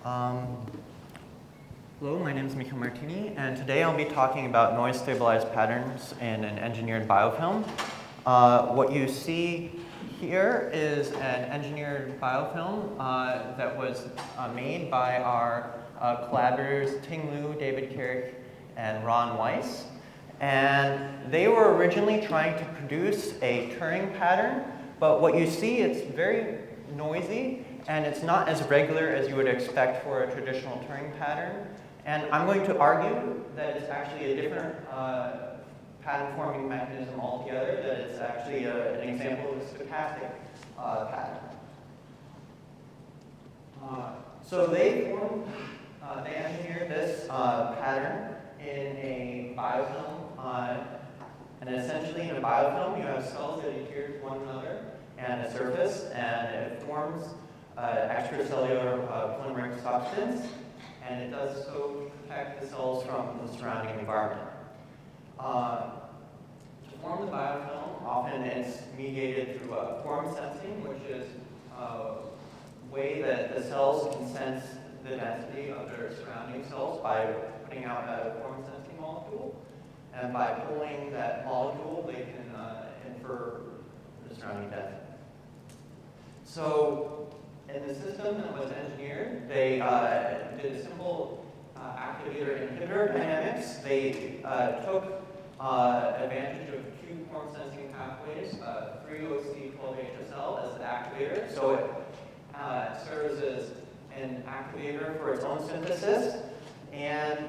Um, Hello, my name is Martini, and today I'll be talking about noise-stabilized patterns in an engineered biofilm. What you see here is an engineered biofilm that was made by our collaborators Ting Liu, David Carrick, and Ron Weiss. And they were originally trying to produce a Turing pattern, but what you see, it's very noisy, and it's not as regular as you would expect for a traditional Turing pattern. And I'm going to argue that it's actually a different pattern forming mechanism altogether, that it's actually an example of a stochastic pattern. So they engineered this pattern in a biofilm. And essentially in a biofilm, you have cells that adhere to one another and a surface, and it forms extracellular polymeric substance. And it does so to protect the cells from the surrounding environment. To form the biofilm, often it's mediated through form sensing, which is a way that the cells can sense the density of their surrounding cells by putting out a form sensing molecule. And by pulling that molecule, they can infer the surrounding density. So in the system that was engineered, they did a simple activator-inhibitor dynamics. They took advantage of two form sensing pathways, 3-OC12-HSL as the activator. So it serves as an activator for its own synthesis, and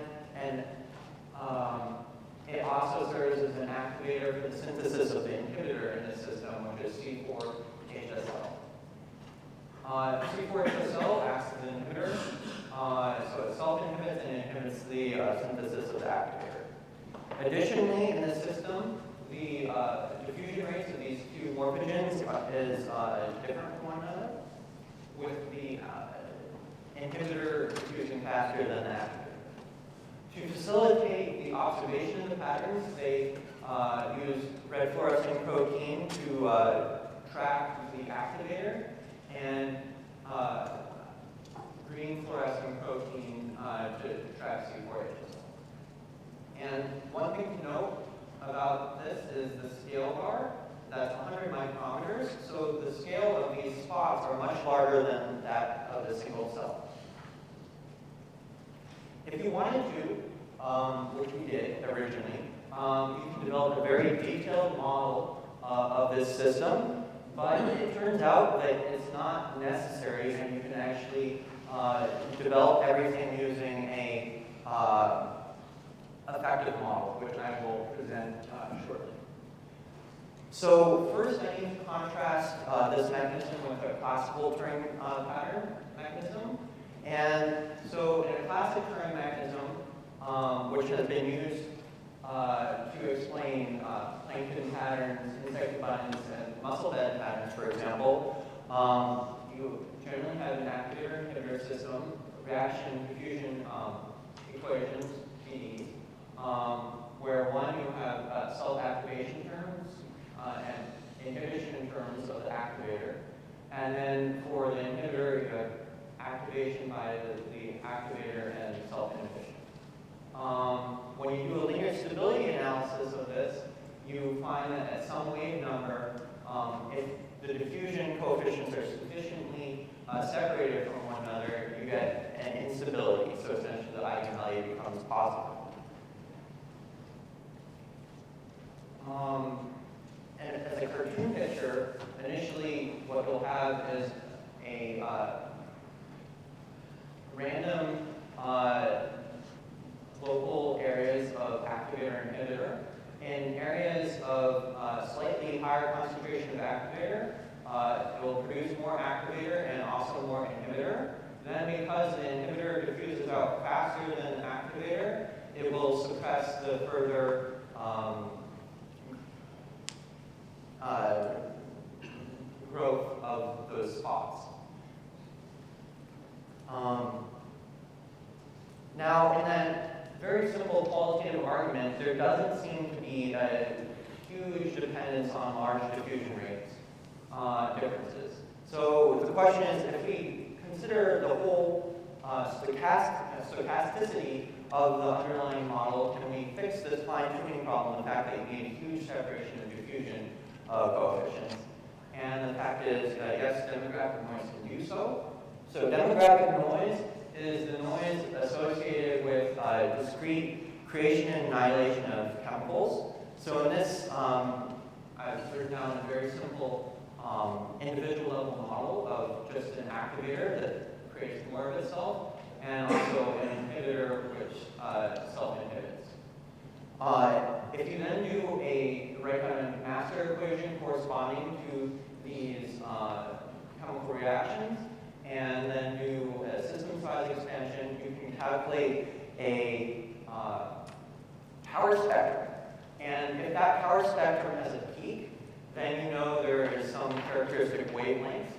it also serves as an activator for the synthesis of the inhibitor in this system, which is C4-HSL. C4-HSL acts as an inhibitor, so it self-inhibits and inhibits the synthesis of the activator. Additionally, in this system, the diffusion rates of these two morphogens is different from one another, with the inhibitor diffusing faster than the activator. To facilitate the observation of the patterns, they use red fluorescent protein to track the activator, and green fluorescent protein to track C4-HSL. And one thing to note about this is the scale bar. That's 100 micrometers. So the scale of these spots are much larger than that of a single cell. If you wanted to, which we did originally, you can develop a very detailed model of this system. But it turns out that it's not necessary, and you can actually develop everything using a effective model, which I will present shortly. So first, I need to contrast this mechanism with a classical Turing pattern mechanism. And so in a classic Turing mechanism, which has been used to explain plankton patterns, insect abundance, and muscle bed patterns, for example, you generally have an activator-inhibitor system, reaction diffusion equations, PDs, where one, you have self-activation terms and inhibition terms of the activator. And then for the inhibitor, you have activation by the activator and self-inhibition. When you do a linear stability analysis of this, you find that at some wave number, if the diffusion coefficients are sufficiently separated from one another, you get an instability. So essentially, the eigenvalue becomes positive. And as a cartoon picture, initially what you'll have is a random local areas of activator-inhibitor. In areas of slightly higher concentration of activator, it will produce more activator and also more inhibitor. Then because the inhibitor diffuses out faster than the activator, it will suppress the further growth of those spots. Now, in that very simple qualitative argument, there doesn't seem to be a huge dependence on large diffusion rates differences. So the question is, if we consider the whole stochasticity of the underlying model, can we fix this fine-tuning problem, the fact that you need a huge separation of diffusion coefficients? And the fact is, yes, demographic noise can do so. So demographic noise is the noise associated with discrete creation and annihilation of chemicals. So in this, I've written down a very simple individual level model of just an activator that creates more of itself, and also an inhibitor which self-inhibits. If you then do write down a master equation corresponding to these chemical reactions, and then do a system size expansion, you can calculate a power spectrum. And if that power spectrum has a peak, then you know there is some characteristic wavelength.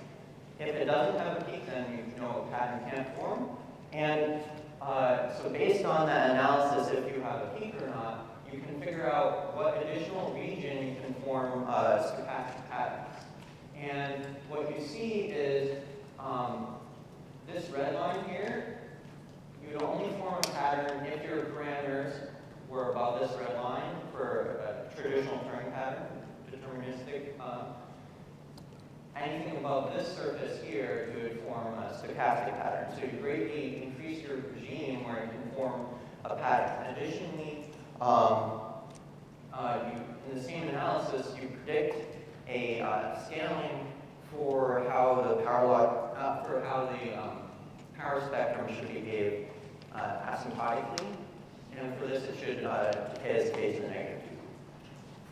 If it doesn't have a peak, then you know a pattern can't form. And so based on that analysis, if you have a peak or not, you can figure out what additional region you can form stochastic patterns. And what you see is this red line here, you would only form a pattern if your parameters were above this red line for a traditional Turing pattern, deterministic. Anything above this surface here, you would form a stochastic pattern. So you greatly increase your regime where you can form a pattern. Additionally, in the same analysis, you predict a scaling for how the power spectrum should behave asymptotically, and for this it should decay as k to the -2.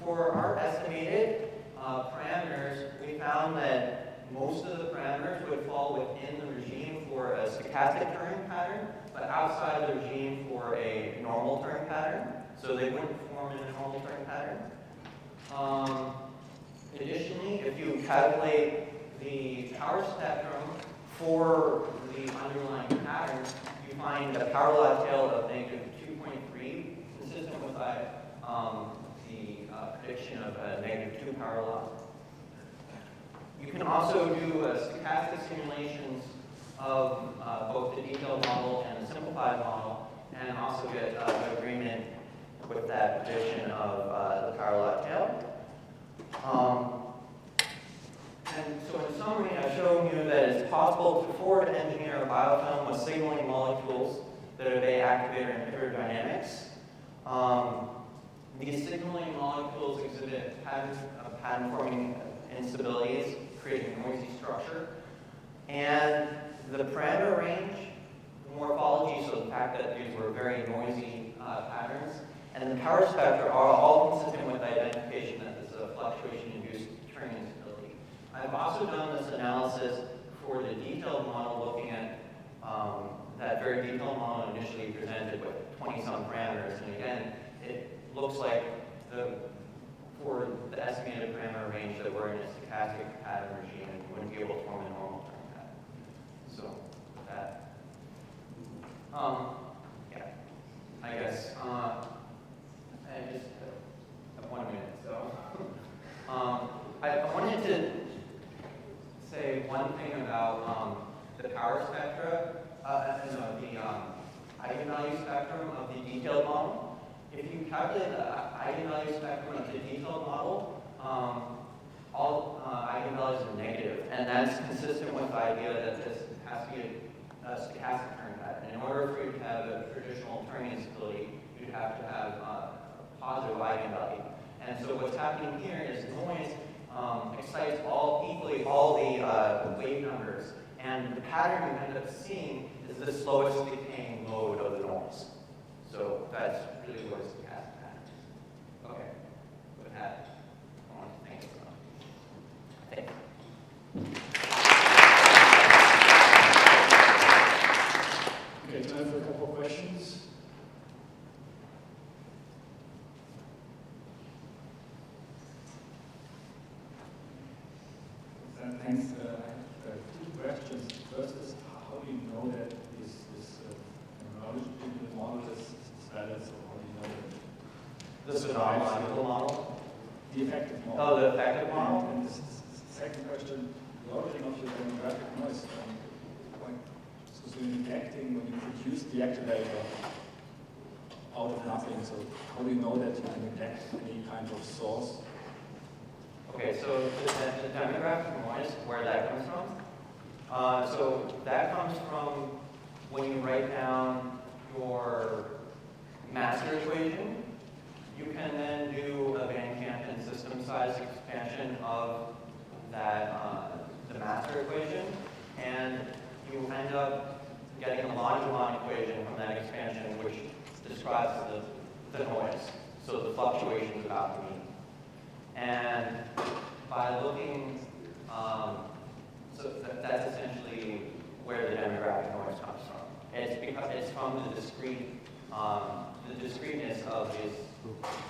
For our estimated parameters, we found that most of the parameters would fall within the regime for a stochastic Turing pattern, but outside the regime for a normal Turing pattern, so they wouldn't form in a normal Turing pattern. Additionally, if you calculate the power spectrum for the underlying pattern, you find a power law tail of -2.3, consistent with the prediction of a -2 power law. You can also do stochastic simulations of both the detailed model and the simplified model, and also get agreement with that prediction of the power law tail. And so in summary, I've shown you that it's possible to forward engineer a biofilm with signaling molecules that obey activator and inhibitor dynamics. These signaling molecules exhibit pattern-forming instabilities, creating noisy structure. And the parameter range, the morphology, so the fact that these were very noisy patterns, and the power spectra are all consistent with the identification that this is a fluctuation-induced Turing instability. I've also done this analysis for the detailed model, looking at that very detailed model initially presented with 20-some parameters. And again, it looks like for the estimated parameter range that we're in a stochastic pattern regime, and we wouldn't be able to form a normal Turing pattern. So that, yeah, I guess I just have 1 minute. So I wanted to say one thing about the power spectra, the eigenvalue spectrum of the detailed model. If you calculate the eigenvalue spectrum of the detailed model, all eigenvalues are negative, and that's consistent with the idea that this has to be a stochastic Turing pattern. In order for you to have a traditional Turing instability, you'd have to have a positive eigenvalue. And so what's happening here is noise excites equally all the wave numbers, and the pattern you end up seeing is the slowest decaying mode of the noise. So that's really what a stochastic pattern is. Okay, with that, I want to thank you. Thank you. Okay, time for a couple of questions. Thanks. I have 2 questions. First is, how do you know that this knowledge in the model is valid? So how do you know that? This is an ontological model? The effective model. Oh, the effective model? And the second question, the origin of your demographic noise, so in fact, connecting when you produce the activator out of nothing. So how do you know that you can connect any kind of source? Okay, so the demographic noise, where that comes from? So that comes from when you write down your master equation. You can then do a Van Kampen system size expansion of that, the master equation, and you end up getting a Langevin equation from that expansion, which describes the noise, so the fluctuations about the mean. And by looking, that's essentially where the demographic noise comes from. It's because it's from the discreteness of this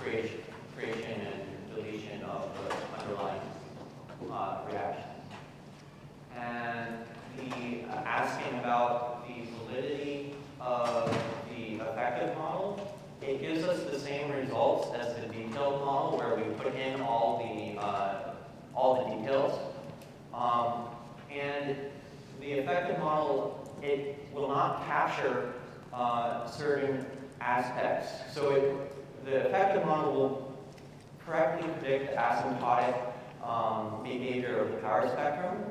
creation and deletion of the underlying reaction. And the asking about the validity of the effective model, it gives us the same results as the detailed model, where we put in all the details. And the effective model, it will not capture certain aspects. So the effective model will correctly predict the asymptotic behavior of the power spectrum,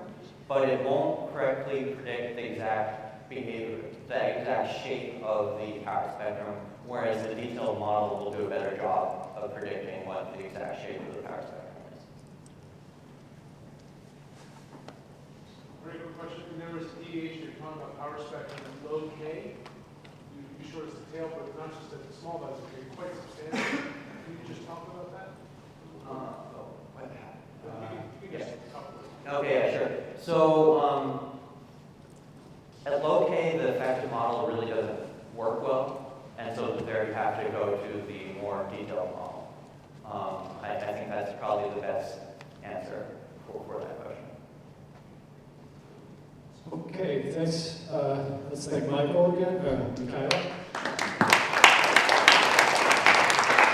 but it won't correctly predict the exact behavior, the exact shape of the power spectrum, whereas the detailed model will do a better job of predicting what the exact shape of the power spectrum is. Very quick question. There was EH, you're talking about power spectrum at low K. You showed us the tail, but not just at the small values, okay, quite substantial. Can you just talk about that? You can just cover it. Okay, yeah, sure. So at low K, the effective model really doesn't work well, and so there you have to go to the more detailed model. I think that's probably the best answer for that question. Okay, thanks. Let's thank Michael again, Mikhail.